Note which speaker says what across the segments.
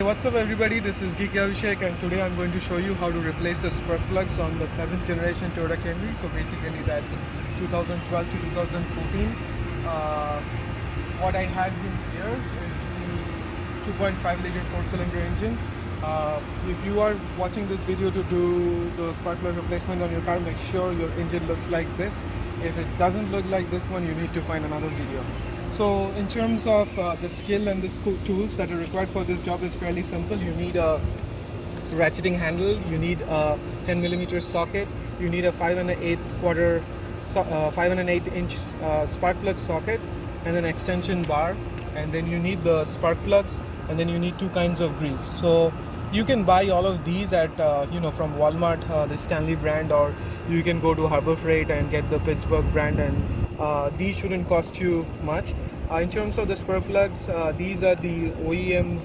Speaker 1: What's up everybody, this is Geeky Abhishek and today I'm going to show you how to replace the spark plugs on the 7th generation Toyota Camry. So basically that's 2012 to 2014. What I have in here is the 2.5 liter 4-cylinder engine. If you are watching this video to do the spark plug replacement on your car, make sure your engine looks like this. If it doesn't look like this one, you need to find another video. So in terms of the skill and the tools that are required for this job is fairly simple. You need a ratcheting handle, you need a 10mm socket, you need a 5 1/8 inch spark plug socket and an extension bar, and then you need the spark plugs, and then you need two kinds of grease. So you can buy all of these at from Walmart, the Stanley brand, or you can go to Harbor Freight and get the Pittsburgh brand, and these shouldn't cost you much. In terms of the spark plugs, these are the OEM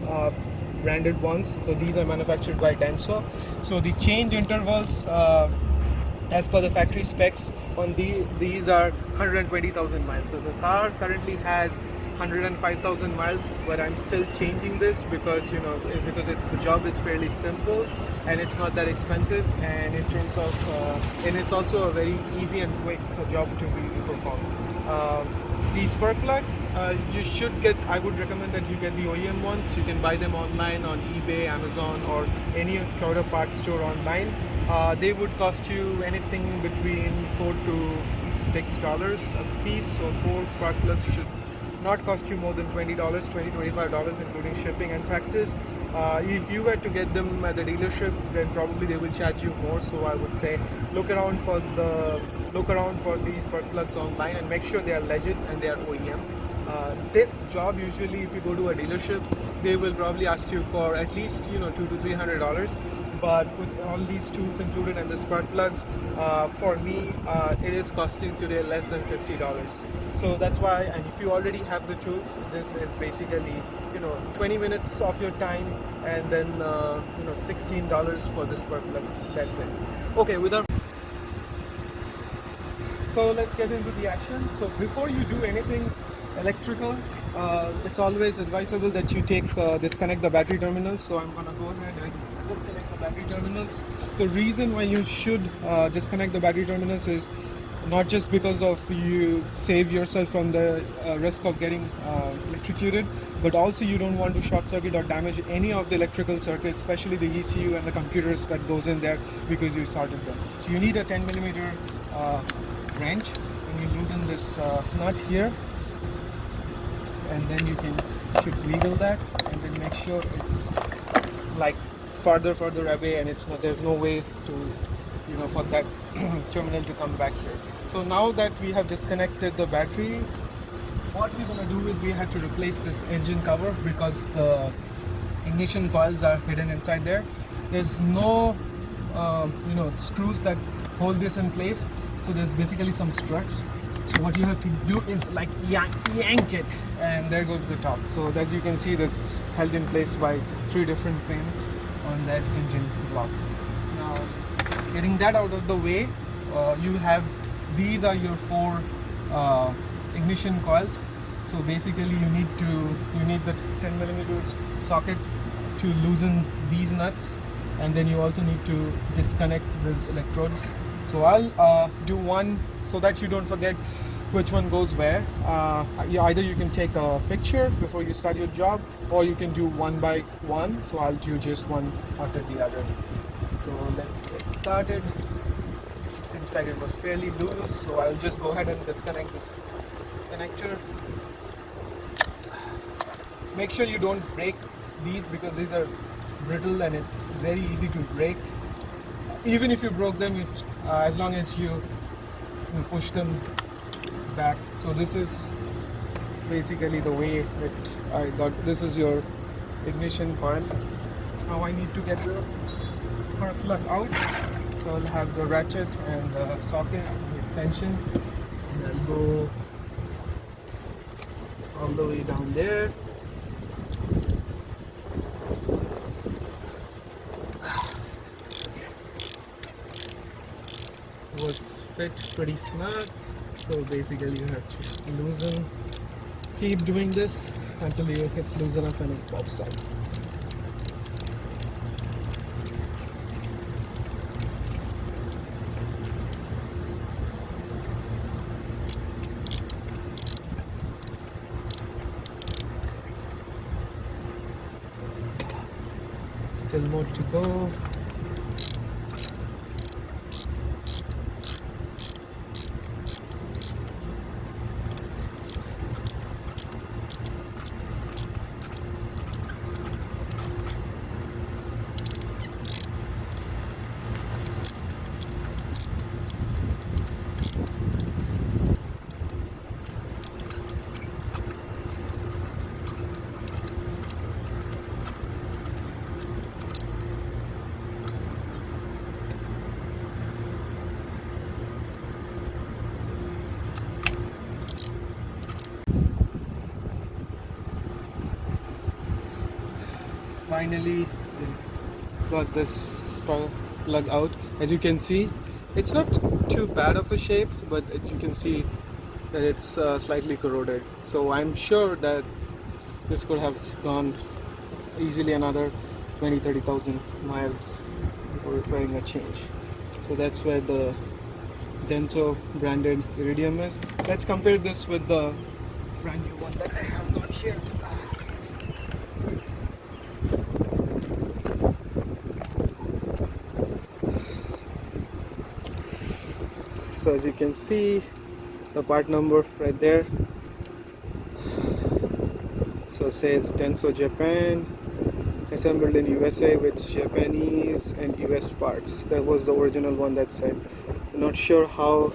Speaker 1: branded ones, so these are manufactured by Denso. So the change intervals as per the factory specs on these are 120,000 miles. So the car currently has 105,000 miles, but I'm still changing this because the job is fairly simple and it's not that expensive, and in terms of and it's also a very easy and quick job to be performed. The spark plugs, I would recommend that you get the OEM ones. You can buy them online on eBay, Amazon, or any Toyota parts store online. They would cost you anything between $4 to $6 a piece. So 4 spark plugs should not cost you more than $20, $25, including shipping and taxes. If you were to get them at the dealership, then probably they will charge you more. So I would say look around for these spark plugs online and make sure they are legit and they are OEM. This job, usually if you go to a dealership, they will probably ask you for at least $200 to $300. But with all these tools included and the spark plugs, for me, it is costing today less than $50. So that's why, and if you already have the tools, this is basically 20 minutes of your time, and then $16 for the spark plugs. That's it. Okay, so let's get into the action. So before you do anything electrical, it's always advisable that you disconnect the battery terminals. So I'm gonna go ahead and disconnect the battery terminals. The reason why you should disconnect the battery terminals is not just because of you save yourself from the risk of getting electrocuted, but also you don't want to short circuit or damage any of the electrical circuits, especially the ECU and the computers that goes in there because you started them. So you need a 10mm wrench, and you loosen this nut here, and then you should wiggle that, and then make sure it's like further away, and there's no way to for that terminal to come back here. So now that we have disconnected the battery, what we're going to do is we have to replace this engine cover because the ignition coils are hidden inside there. There's no screws that hold this in place, so there's basically some struts. So what you have to do is like yank it, and there goes the top. So as you can see, this held in place by 3 different pins on that engine block. Now, getting that out of the way, these are your 4 ignition coils. So basically you need the 10mm socket to loosen these nuts, and then you also need to disconnect these electrodes. So I'll do one so that you don't forget which one goes where. Either you can take a picture before you start your job, or you can do one by one. So I'll do just one after the other. So let's get started. Seems like it was fairly loose, so I'll just go ahead and disconnect this connector. Make sure you don't break these because these are brittle and it's very easy to break. Even if you broke them, as long as you push them back. So this is basically the way that I got. This is your ignition coil. Now I need to get the spark plug out. So I'll have the ratchet and the socket, the extension, and I'll go all the way down there. It was fit pretty snug, so basically you have to loosen. Keep doing this until it's loose enough and it pops out. Still more to go. Finally got this spark plug out. As you can see, it's not too bad of a shape, but you can see that it's slightly corroded. So I'm sure that this could have gone easily another 20-30,000 miles before requiring a change. So that's where the Denso branded iridium is. Let's compare this with the brand new one that I have got here. So as you can see, the part number right there, so it says Denso Japan, assembled in USA with Japanese and US parts. That was the original one that said. I'm not sure how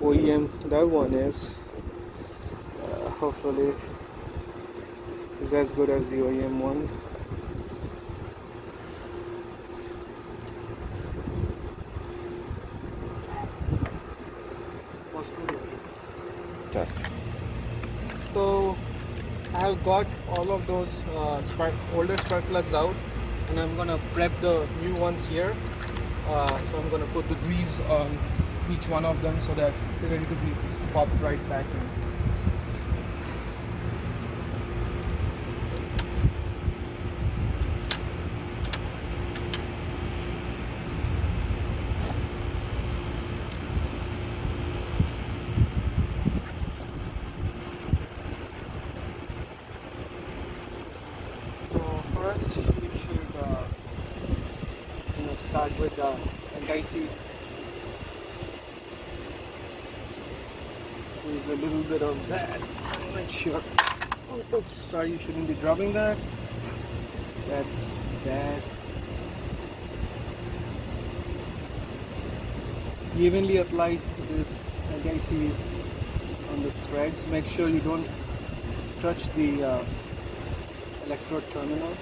Speaker 1: OEM that one is. Hopefully it's as good as the OEM one. So I have got all of those older spark plugs out, and I'm gonna prep the new ones here. So I'm gonna put the grease on each one of them so that they're ready to be popped right back in. First, we should start with the anti-seize. Squeeze a little bit of that. Make sure. Oh, oops! Sorry, you shouldn't be dropping that. That's bad. Evenly apply this anti-seize on the threads. Make sure you don't touch the electrode terminal.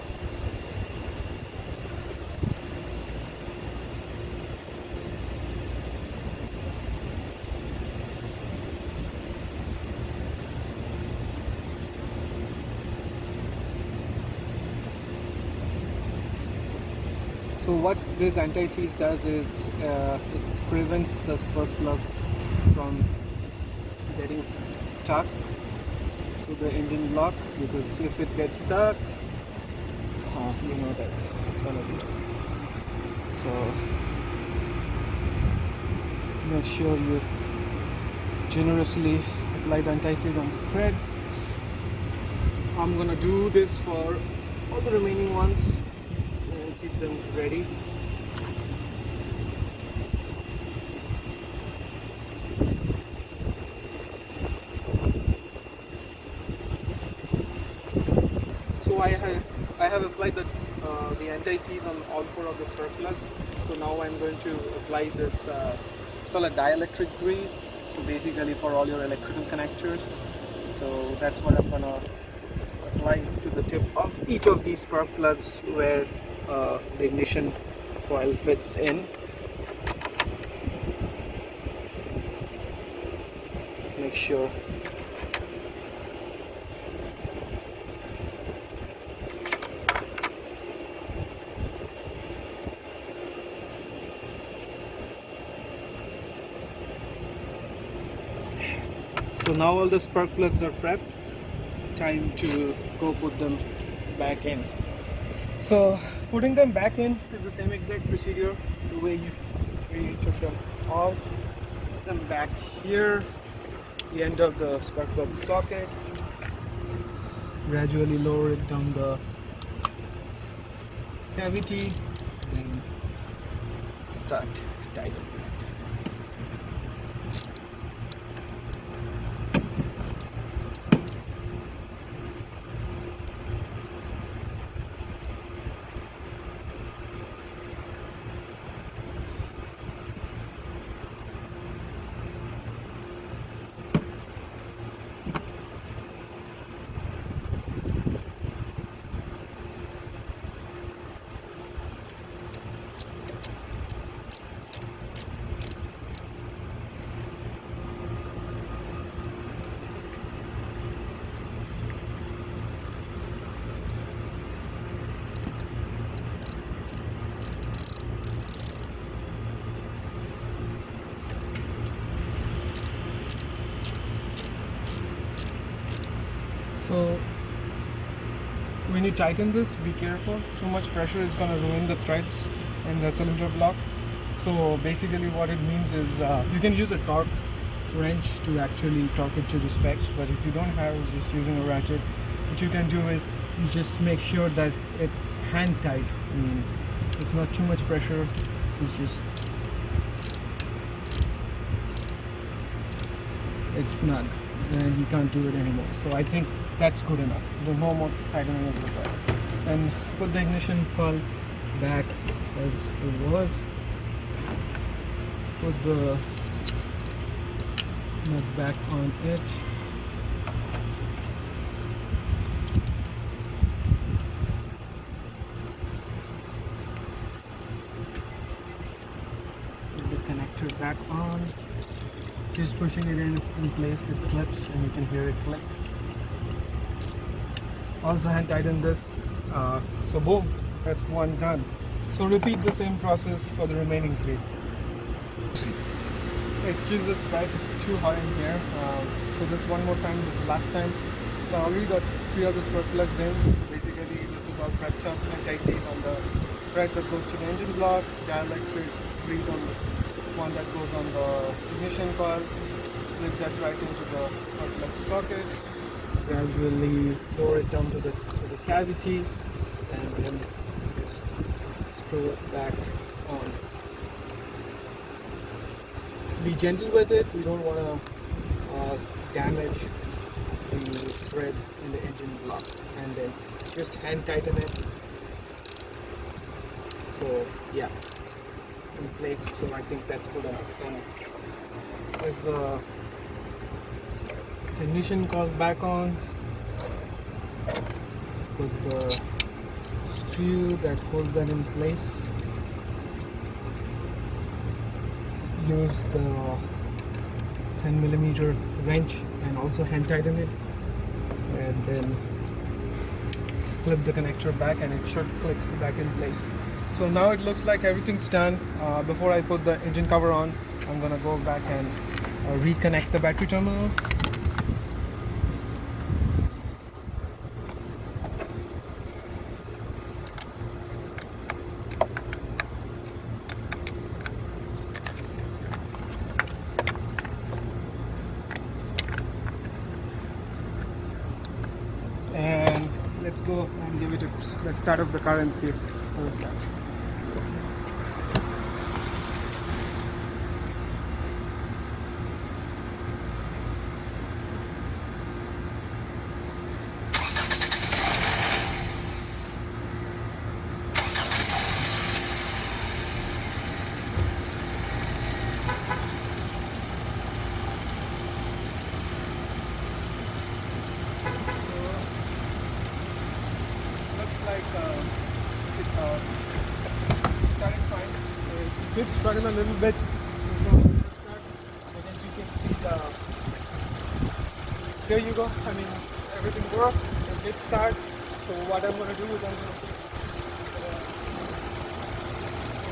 Speaker 1: So what this anti-seize does is it prevents the spark plug from getting stuck to the engine block, because if it gets stuck, you know that it's gonna be. So make sure you generously apply the anti-seize on the threads. I'm gonna do this for all the remaining ones and keep them ready. So I have applied the anti-seize on all four of the spark plugs. So now I'm going to apply this, it's called a dielectric grease. So basically for all your electrical connectors. So that's what I'm gonna apply to the tip of each of these spark plugs where the ignition coil fits in. Let's make sure. So now all the spark plugs are prepped. Time to go put them back in. So putting them back in is the same exact procedure, the way you took them all. Put them back here, the end of the spark plug socket. Gradually lower it down the cavity, then start tightening it. So when you tighten this, be careful. Too much pressure is going to ruin the threads in the cylinder block. So basically what it means is you can use a torque wrench to actually torque it to the specs, but if you don't have just using a ratchet, what you can do is you just make sure that it's hand tight. I mean, it's not too much pressure, it's just, it's snug and you can't do it anymore. So I think that's good enough. No more tightening is required. And put the ignition coil back as it was. Put the nut back on it. Put the connector back on. Just pushing it in place, it clips and you can hear it click. Also hand tighten this. So boom, that's one done. So repeat the same process for the remaining three. Excuse the sweat, it's too hot in here. So this one more time, this last time. So I already got 3 of the spark plugs in. So basically this is all prepped up. Anti-seize on the threads that goes to the engine block. Dielectric grease on the one that goes on the ignition coil. Slip that right into the spark plug socket. Gradually lower it down to the cavity and then just screw it back on. Be gentle with it. We don't want to damage the thread in the engine block, and then just hand tighten it. So yeah, in place. So I think that's good enough. And there's the ignition coil back on. Put the screw that holds that in place. Use the 10mm wrench and also hand tighten it, and then clip the connector back and it should click back in place. So now it looks like everything's done. Before I put the engine cover on, I'm gonna go back and reconnect the battery terminal. And let's go and give it a, let's start up the car and see how it goes. Starting fine. So it did struggle a little bit before the start, but as you can see, here you go. I mean, everything works. It did start. So what I'm going to do is I'm going to put the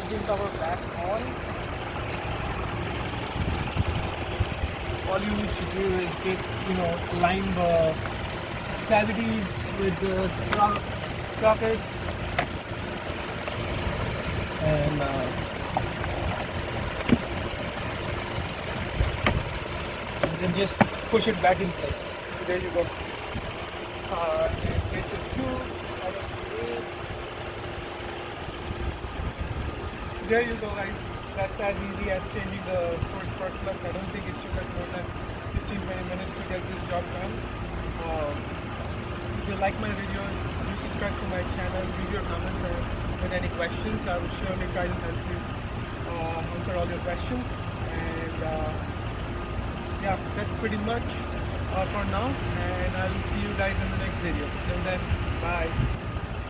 Speaker 1: engine cover back on. All you need to do is just, line the cavities with the sprockets. And then just push it back in place. So there you go. And get your tools out of the way. there you go, guys. That's as easy as changing the core spark plugs. I don't think it took us more than 15-20 minutes to get this job done. If you like my videos, do subscribe to my channel, leave your comments, and with any questions, I will surely try to help you answer all your questions. And yeah, that's pretty much for now, and I will see you guys in the next video. Till then, bye.